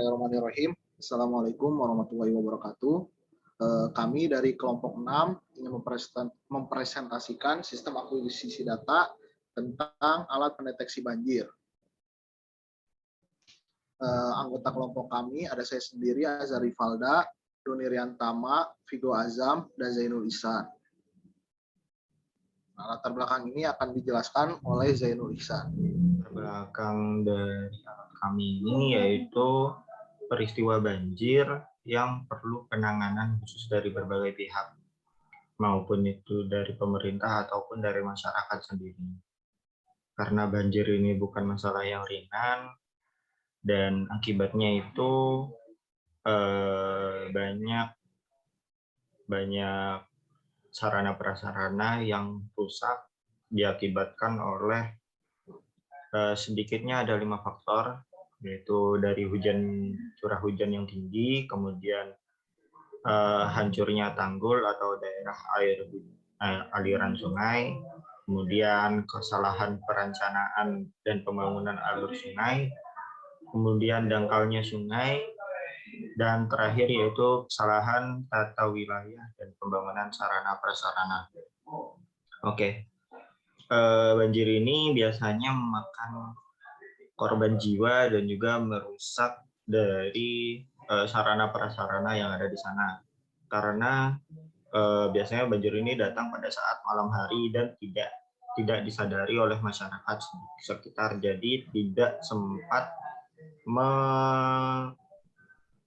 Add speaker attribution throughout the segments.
Speaker 1: Bismillahirrahmanirrahim. Assalamualaikum warahmatullahi wabarakatuh. Kami dari kelompok 6 ingin mempresentasikan sistem akuisisi data tentang alat pendeteksi banjir. Anggota kelompok kami ada saya sendiri, Azari Falda, Doni Riantama, Vigo Azam, dan Zainul Ihsan. Nah, latar belakang ini akan dijelaskan oleh Zainul Ihsan.
Speaker 2: Latar belakang dari kami ini yaitu peristiwa banjir yang perlu penanganan khusus dari berbagai pihak, maupun itu dari pemerintah ataupun dari masyarakat sendiri. Karena banjir ini bukan masalah yang ringan, dan akibatnya itu banyak sarana prasarana yang rusak diakibatkan oleh sedikitnya ada 5 faktor, yaitu dari curah hujan yang tinggi, kemudian hancurnya tanggul atau daerah aliran sungai, kemudian kesalahan perencanaan dan pembangunan alur sungai, kemudian dangkalnya sungai, dan terakhir yaitu kesalahan tata wilayah dan pembangunan sarana prasarana. Oke. Banjir ini biasanya memakan korban jiwa dan juga merusak dari sarana prasarana yang ada di sana. Karena biasanya banjir ini datang pada saat malam hari dan tidak disadari oleh masyarakat sekitar, jadi tidak sempat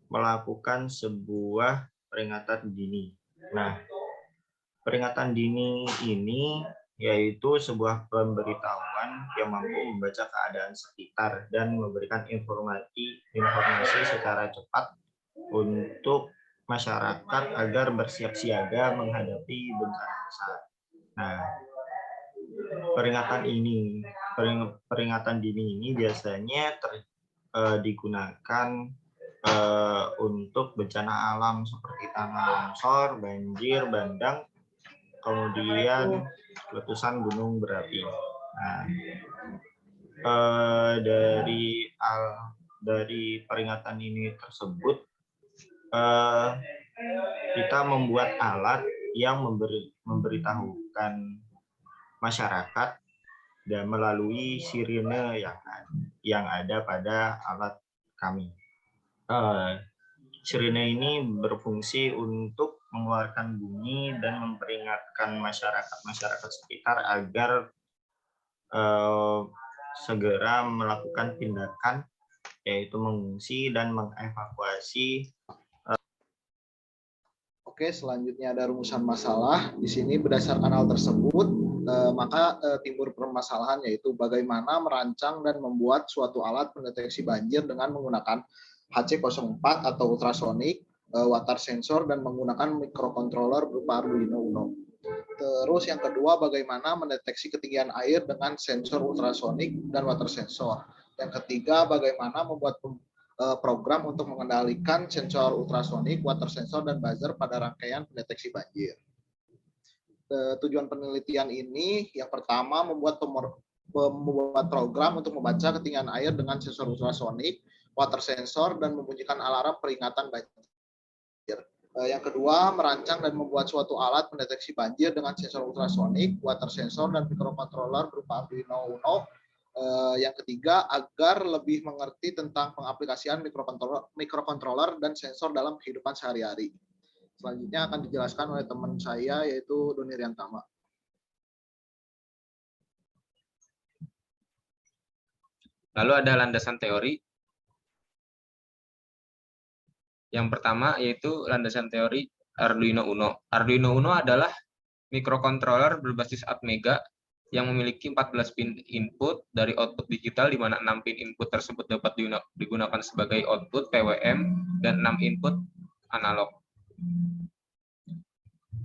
Speaker 2: melakukan sebuah peringatan dini. Nah, peringatan dini ini yaitu sebuah pemberitahuan yang mampu membaca keadaan sekitar dan memberikan informasi secara cepat untuk masyarakat agar bersiap siaga menghadapi bencana besar. Nah, peringatan dini ini biasanya digunakan untuk bencana alam seperti tanah longsor, banjir bandang, kemudian letusan gunung berapi. Nah, dari peringatan ini tersebut, kita membuat alat yang memberitahukan masyarakat dan melalui sirine yang ada pada alat kami. Sirine ini berfungsi untuk mengeluarkan bunyi dan memperingatkan masyarakat sekitar agar segera melakukan tindakan, yaitu mengungsi dan mengevakuasi.
Speaker 1: Oke, selanjutnya ada rumusan masalah. Di sini berdasarkan hal tersebut, maka timbul permasalahan, yaitu bagaimana merancang dan membuat suatu alat pendeteksi banjir dengan menggunakan HC04 atau ultrasonic, water sensor, dan menggunakan microcontroller berupa Arduino Uno. Terus yang kedua, bagaimana mendeteksi ketinggian air dengan sensor ultrasonic dan water sensor. Yang ketiga, bagaimana membuat program untuk mengendalikan sensor ultrasonic, water sensor, dan buzzer pada rangkaian pendeteksi banjir. Tujuan penelitian ini yang pertama membuat program untuk membaca ketinggian air dengan sensor ultrasonic, water sensor, dan membunyikan alarm peringatan banjir. Yang kedua, merancang dan membuat suatu alat pendeteksi banjir dengan sensor ultrasonic, water sensor, dan microcontroller berupa Arduino Uno. Yang ketiga, agar lebih mengerti tentang pengaplikasian microcontroller dan sensor dalam kehidupan sehari-hari. Selanjutnya akan dijelaskan oleh teman saya, yaitu Doni Riantama.
Speaker 3: Lalu ada landasan teori. Yang pertama yaitu landasan teori Arduino Uno. Arduino Uno adalah microcontroller berbasis Atmega yang memiliki 14 pin input dari output digital, di mana 6 pin input tersebut dapat digunakan sebagai output PWM dan 6 input analog.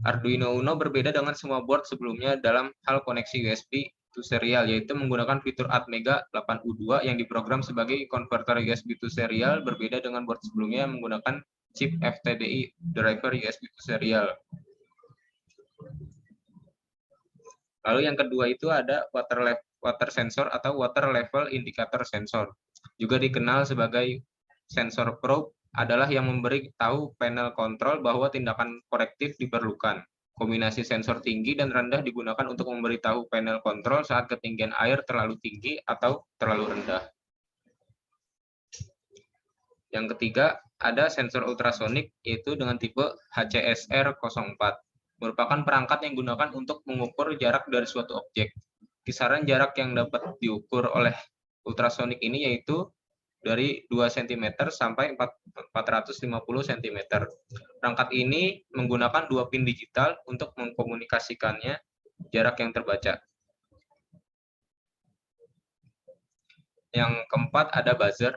Speaker 3: Arduino Uno berbeda dengan semua board sebelumnya dalam hal koneksi USB to serial, yaitu menggunakan fitur Atmega 8U2 yang diprogram sebagai konverter USB to serial, berbeda dengan board sebelumnya yang menggunakan chip FTDI driver USB to serial. Lalu yang kedua itu ada water sensor atau water level indicator sensor, juga dikenal sebagai sensor probe adalah yang memberi tahu panel kontrol bahwa tindakan korektif diperlukan. Kombinasi sensor tinggi dan rendah digunakan untuk memberitahu panel kontrol saat ketinggian air terlalu tinggi atau terlalu rendah. Yang ketiga, ada sensor ultrasonik, yaitu dengan tipe HCSR04. Merupakan perangkat yang digunakan untuk mengukur jarak dari suatu objek. Kisaran jarak yang dapat diukur oleh ultrasonik ini yaitu dari 2 cm sampai 450 cm. Perangkat ini menggunakan 2 pin digital untuk mengkomunikasikannya jarak yang terbaca. Yang keempat ada buzzer.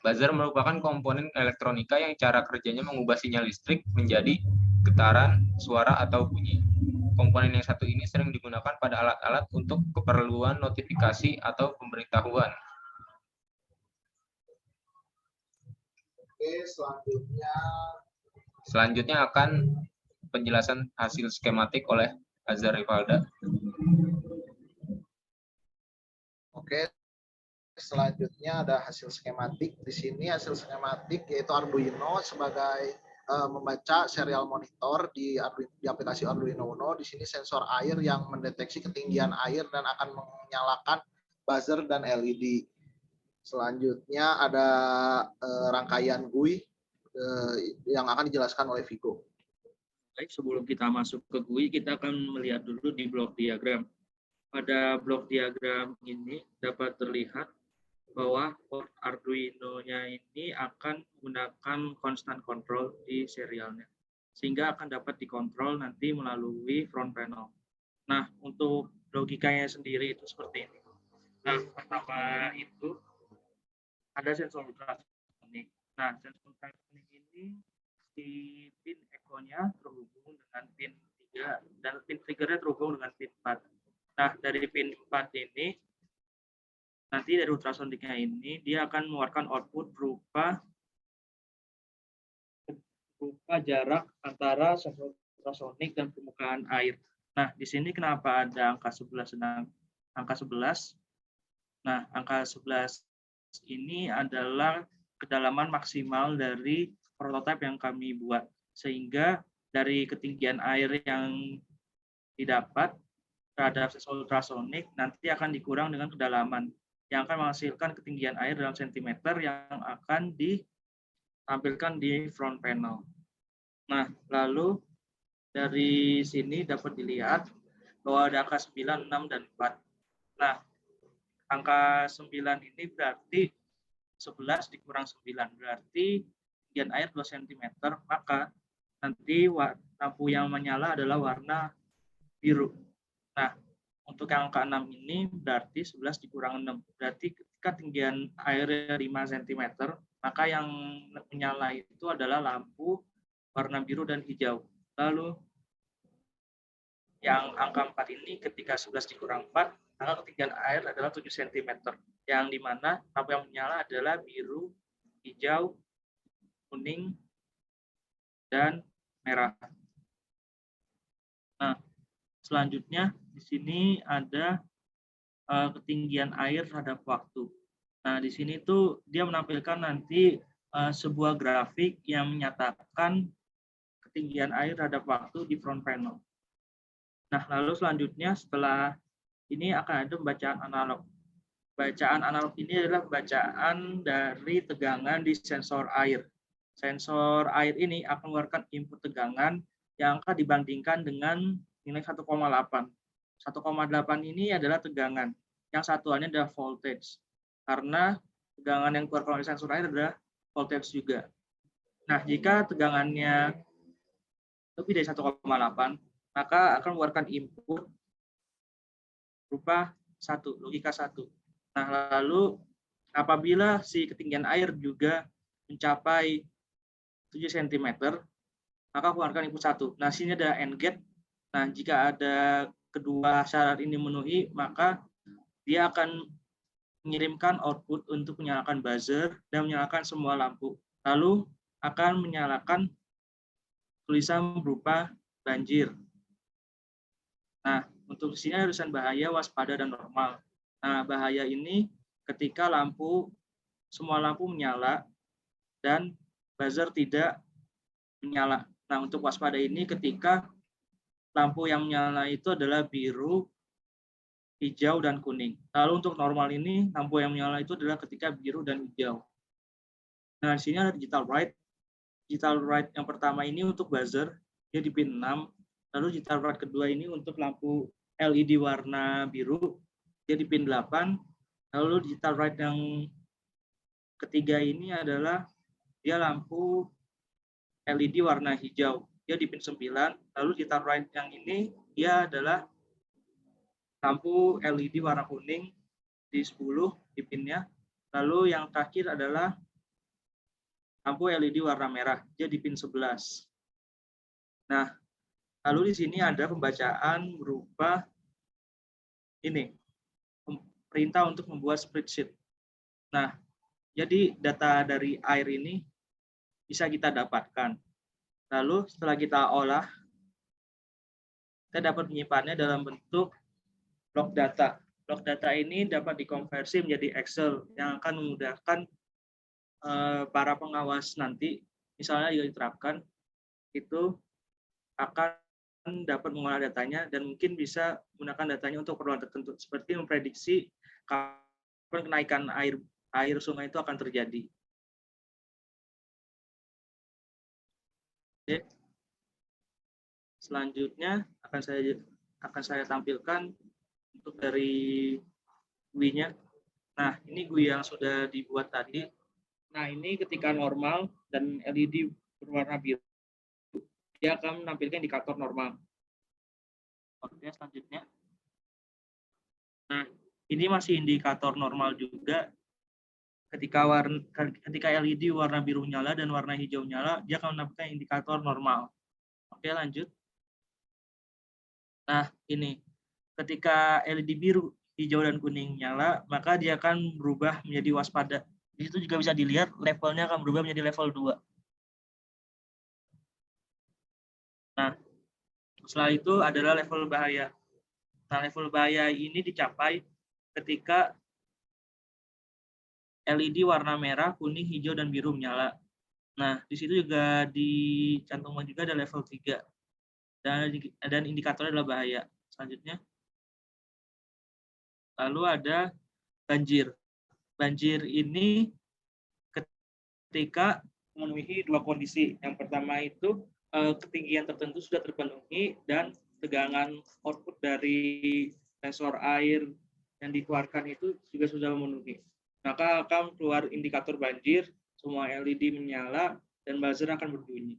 Speaker 3: Buzzer merupakan komponen elektronika yang cara kerjanya mengubah sinyal listrik menjadi getaran, suara, atau bunyi. Komponen yang satu ini sering digunakan pada alat-alat untuk keperluan notifikasi atau pemberitahuan.
Speaker 1: Oke,
Speaker 3: selanjutnya akan penjelasan hasil skematik oleh Azhar Rivalda.
Speaker 1: Oke, selanjutnya ada hasil skematik. Di sini hasil skematik yaitu Arduino sebagai membaca serial monitor di aplikasi Arduino Uno. Di sini sensor air yang mendeteksi ketinggian air dan akan menyalakan buzzer dan LED. Selanjutnya ada rangkaian GUI yang akan dijelaskan oleh Vigo.
Speaker 4: Baik, sebelum kita masuk ke GUI, kita akan melihat dulu di blok diagram. Pada blok diagram ini dapat terlihat bahwa port Arduino-nya ini akan menggunakan constant control di serialnya, sehingga akan dapat dikontrol nanti melalui front panel. Nah, untuk logikanya sendiri itu seperti ini. Nah, pertama itu ada sensor ultrasonik. Nah, sensor ultrasonik ini di pin echo-nya terhubung dengan pin 3 dan pin trigger-nya terhubung dengan pin 4. Nah, dari pin 4 ini nanti dari ultrasoniknya ini dia akan mengeluarkan output berupa jarak antara sensor ultrasonik dan permukaan air. Nah, di sini kenapa ada angka 11 dan angka 11? Nah, angka 11 ini adalah kedalaman maksimal dari prototipe yang kami buat, sehingga dari ketinggian air yang didapat terhadap sensor ultrasonik nanti akan dikurang dengan kedalaman yang akan menghasilkan ketinggian air dalam sentimeter yang akan ditampilkan di front panel. Nah, lalu dari sini dapat dilihat bahwa ada angka 9, 6, dan 4. Nah, angka 9 ini berarti 11 dikurang 9, berarti ketinggian air 2 cm, maka nanti lampu yang menyala adalah warna biru. Nah, untuk yang angka 6 ini berarti 11 dikurang 6, berarti ketika ketinggian air 5 cm, maka yang menyala itu adalah lampu warna biru dan hijau. Lalu yang angka 4 ini ketika 11 dikurang 4, maka ketinggian air adalah 7 cm, yang dimana lampu yang menyala adalah biru, hijau, kuning, dan merah. Nah, selanjutnya di sini ada ketinggian air terhadap waktu. Nah, di sini tuh dia menampilkan nanti sebuah grafik yang menyatakan ketinggian air terhadap waktu di front panel. Nah, lalu selanjutnya setelah ini akan ada pembacaan analog. Bacaan analog ini adalah bacaan dari tegangan di sensor air. Sensor air ini akan mengeluarkan input tegangan yang akan dibandingkan dengan nilai 1,8. 1,8 ini adalah tegangan. Yang satuannya adalah voltage. Karena tegangan yang dikeluarkan oleh sensor air adalah voltage juga. Nah, jika tegangannya lebih dari 1,8, maka akan mengeluarkan input berupa 1, logika 1. Nah, lalu apabila si ketinggian air juga mencapai 7 cm, maka keluarkan input 1. Nah, sini ada AND gate. Nah, jika ada kedua syarat ini memenuhi, maka dia akan mengirimkan output untuk menyalakan buzzer dan menyalakan semua lampu. Lalu akan menyalakan tulisan berupa banjir. Nah, untuk sini ada tulisan bahaya, waspada, dan normal. Nah, bahaya ini ketika semua lampu menyala dan buzzer tidak menyala. Nah, untuk waspada ini ketika lampu yang menyala itu adalah biru, hijau, dan kuning. Lalu untuk normal ini, lampu yang menyala itu adalah ketika biru dan hijau. Nah, di sini ada digital right. Digital right yang pertama ini untuk buzzer, dia di pin 6. Lalu digital right kedua ini untuk lampu LED warna biru, dia di pin 8. Lalu digital right yang ketiga ini adalah dia lampu LED warna hijau, dia di pin 9. Lalu digital right yang ini dia adalah lampu LED warna kuning di 10 di pinnya. Lalu yang terakhir adalah lampu LED warna merah, dia di pin 11. Nah, lalu di sini ada pembacaan berupa ini, perintah untuk membuat spreadsheet. Nah, jadi data dari air ini bisa kita dapatkan. Lalu setelah kita olah, kita dapat menyimpannya dalam bentuk log data. Log data ini dapat dikonversi menjadi Excel yang akan memudahkan para pengawas nanti, misalnya jika diterapkan, itu akan dapat mengolah datanya dan mungkin bisa menggunakan datanya untuk keperluan tertentu, seperti memprediksi kapan kenaikan air sungai itu akan terjadi. Oke. Selanjutnya akan saya tampilkan untuk dari GUI-nya. Nah, ini GUI yang sudah dibuat tadi. Nah, ini ketika normal dan LED berwarna biru, dia akan menampilkan indikator normal. Oke, selanjutnya. Nah, ini masih indikator normal juga. Ketika LED warna biru nyala dan warna hijau nyala, dia akan menampilkan indikator normal. Oke, lanjut. Nah, ini. Ketika LED biru, hijau, dan kuning nyala, maka dia akan berubah menjadi waspada. Di situ juga bisa dilihat levelnya akan berubah menjadi level 2. Nah, setelah itu adalah level bahaya. Nah, level bahaya ini dicapai ketika LED warna merah, kuning, hijau, dan biru menyala. Nah, di situ juga dicantumkan juga ada level 3. Dan indikatornya adalah bahaya. Selanjutnya. Lalu ada banjir. Banjir ini ketika memenuhi dua kondisi. Yang pertama itu ketinggian tertentu sudah terpenuhi dan tegangan output dari sensor air yang dikeluarkan itu juga sudah memenuhi. Maka akan keluar indikator banjir, semua LED menyala, dan buzzer akan berbunyi.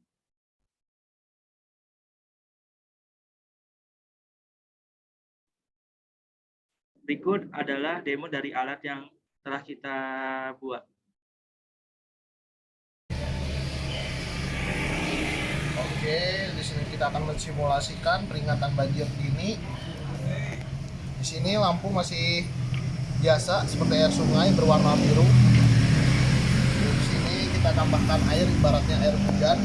Speaker 4: Berikut adalah demo dari alat yang telah kita buat.
Speaker 1: Oke, di sini kita akan mensimulasikan peringatan banjir dini. Di sini lampu masih biasa seperti air sungai berwarna biru. Di sini kita tambahkan air, ibaratnya air hujan.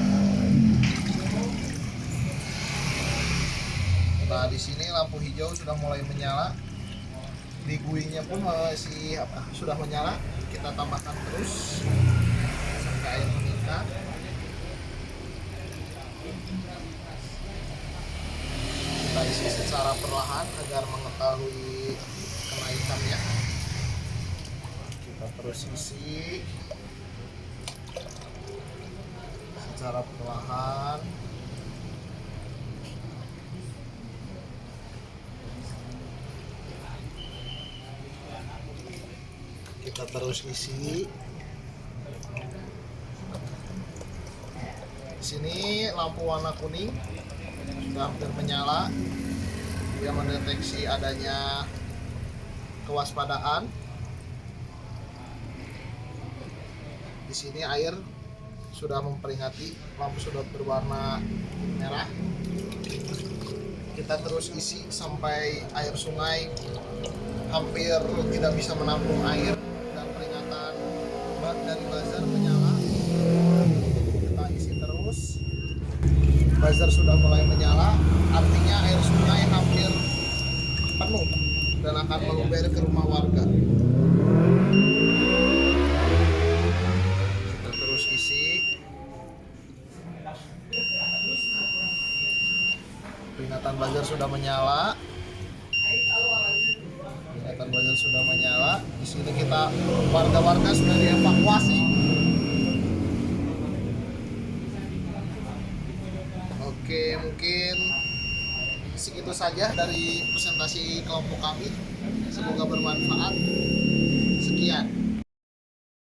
Speaker 1: Nah, di sini lampu hijau sudah mulai menyala. Di GUI-nya pun masih sudah menyala. Kita tambahkan terus sampai air meningkat. Kita isi secara perlahan agar mengetahui kenaikannya. Kita terus isi secara perlahan. Kita terus isi. Di sini lampu warna kuning sudah hampir menyala. Dia mendeteksi adanya kewaspadaan. Di sini air sudah memperingati, lampu sudah berwarna merah. Kita terus isi sampai air sungai hampir tidak bisa menampung air dan peringatan dari buzzer menyala. Kita isi terus. Buzzer sudah mulai menyala, artinya air sungai hampir penuh dan akan meluber ke rumah warga. Kita terus isi. buzzer sudah menyala. Kelihatan buzzer sudah menyala. Di sini kita warga-warga sudah dievakuasi. Oke, mungkin segitu saja dari presentasi kelompok kami. Semoga bermanfaat. Sekian.